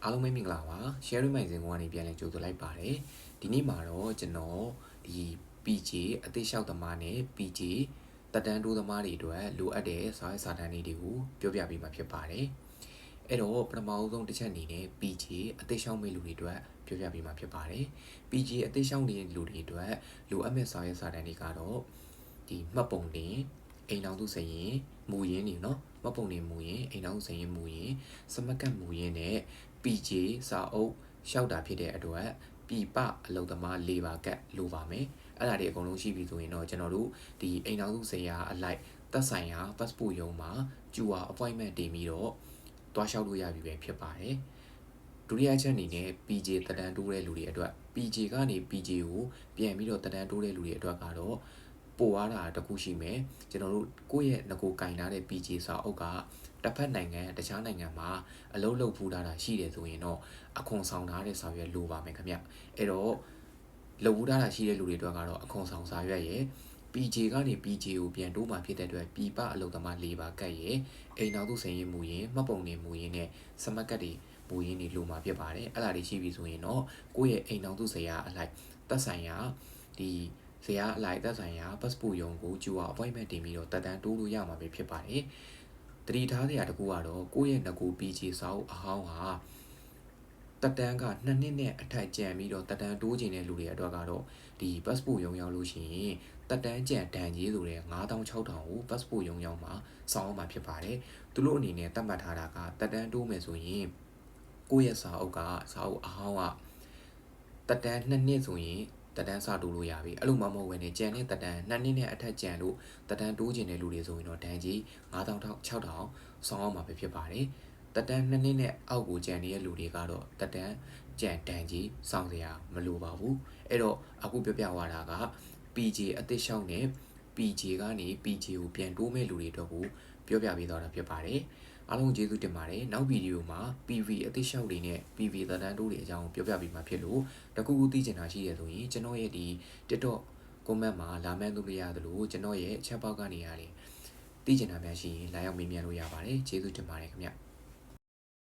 အားလုံးပဲမင်္ဂလာပါ share မိုင်စဉ်ကနေပြန်လည်ကြိုဆိုလိုက်ပါတယ်ဒီနေ့မှာတော့ကျွန်တော်ဒီ PJ အသေးလျှောက်သမားနဲ့ PJ တက်တန်းတိုးသမားတွေအတွက်လိုအပ်တဲ့စာရေးစာတမ်းလေးတွေကိုပြောပြပေးမှာဖြစ်ပါတယ်အဲ့တော့ပထမအဆုံးတစ်ချက်အနေနဲ့ PJ အသေးလျှောက်မဲ့လူတွေအတွက်ပြောပြပေးမှာဖြစ်ပါတယ် PJ အသေးလျှောက်နေတဲ့လူတွေအတွက်လိုအပ်မဲ့စာရေးစာတမ်းတွေကတော့ဒီမှတ်ပုံတင်အိမ်တော်သူစရင်မူရင်းနေเนาะမှတ်ပုံတင်မူရင်းအိမ်တော်သူစရင်မူရင်းစမကတ်မူရင်းနဲ့ PJ စာအုပ်ရှောက်တာဖြစ်တဲ့အတွက်ပြပအလုပ်သမား၄ပါကတ်လိုပါမယ်အဲ့ဒါတွေအကုန်လုံးရှိပြီဆိုရင်တော့ကျွန်တော်တို့ဒီအိမ်တော်စုဆရာအလိုက်သက်ဆိုင်ရာ passport ရုံးမှာကျူအာ appointment တင်ပြီးတော့တွားလျှောက်လို့ရပြီပဲဖြစ်ပါတယ်ဒုတိယချက်အနေနဲ့ PJ တက်တန်းတိုးတဲ့လူတွေအတွက် PJ ကနေ PJ ကိုပြန်ပြီးတော့တက်တန်းတိုးတဲ့လူတွေအတွက်ကတော့ပို့ရတာတခုရှိမယ်ကျွန်တော်တို့ကိုယ့်ရဲ့ငကိုကင်ထားတဲ့ PJ စာအုပ်ကတစ်ဖက်နိုင်ငံတခြားနိုင်ငံမှာအလုပ်လုပ်ဖူးတာရှိတယ်ဆိုရင်တော့အခွန်ဆောင်ထားတဲ့စာရွက်လိုပါမယ်ခင်ဗျအဲ့တော့လုပ်ဖူးတာရှိတဲ့လူတွေအတွက်ကတော့အခွန်ဆောင်စာရွက်ရဲ့ PJ ကနေ PJ ကိုပြန်တိုးမှဖြစ်တဲ့အတွက်ပြပအလုပ်သမား၄ပါကတ်ရဲ့အိမ်တော်သူစင်ရင်မူရင်မှတ်ပုံတင်မူရင်နဲ့စမကတ်တွေမူရင်းတွေလိုမှာဖြစ်ပါတယ်အဲ့ဒါတွေရှိပြီဆိုရင်တော့ကိုယ့်ရဲ့အိမ်တော်သူဆရာအလိုက်သက်ဆိုင်ရာဒီဆရာအလိုက်သက်ဆိုင်ရာ passport ရုံးကိုကျူအောင် appointment တင်ပြီးတော့တက်တန်းတိုးလို့ရမှာပဲဖြစ်ပါတယ်တတိထားစရာတကူကတော့ကိုယ့်ရဲ့ငကို PJ စာအုပ်အဟောင်းဟာတက်တန်းက2နှစ်နဲ့အထက်ကျန်ပြီးတော့တက်တန်းတိုးခြင်းတဲ့လူတွေအတွက်ကတော့ဒီ passport ရုံးရောက်လို့ရှိရင်တက်တန်းကျန်ဒဏ်ကြီးဆိုတဲ့9600ကို passport ရုံးရောက်မှာစောင်းအောင်မှာဖြစ်ပါတယ်သူတို့အနေနဲ့သတ်မှတ်ထားတာကတက်တန်းတိုးမယ်ဆိုရင်ကိုယ့်ရဲ့စာအုပ်အဟောင်းကတက်တန်း2နှစ်ဆိုရင်တက်တန်းစတိုးလို့ရပြီအဲ့လိုမှမဟုတ်ဘဲနဲ့ကျန်တဲ့တက်တန်း2နှစ်နဲ့အထက်ကျန်လို့တက်တန်းတိုးခြင်းတဲ့လူတွေဆိုရင်တော့ဒဏ်ကြီး9600ဆောင်းအောင်မှာပဲဖြစ်ပါတယ်တက်တန်း2နှစ်နဲ့အောက်ကိုကျန်နေတဲ့လူတွေကတော့တက်တန်းကျန်ဒဏ်ကြီးစောင်းစရာမလိုပါဘူးအဲ့တော့အခုပြောပြသွားတာက PJ အသစ်ရှောင်းနဲ့ PJ ကနေ PJ ကိုပြန်တိုးမဲ့လူတွေအတွက်ကိုပြောပြပေးသွားတာဖြစ်ပါတယ်အားလုံးကျေးဇူးတင်ပါတယ်နောက်ဗီဒီယိုမှာ PV အသစ်ရှောက်တွေနဲ့ PV သက်တမ်းတိုးတွေအကြောင်းပြောပြပေးမှာဖြစ်လို့တခုခုသိချင်တာရှိရဆိုရင်ကျွန်တော်ရဲ့ဒီ TikTok comment မှာလာမှန်းလို့ရသလိုကျွန်တော်ရဲ့ chat box ကနေရတယ်သိချင်တာများရှိရင်လာရောက်မေးမြန်းလို့ရပါတယ်ကျေးဇူးတင်ပါတယ်ခင်ဗျ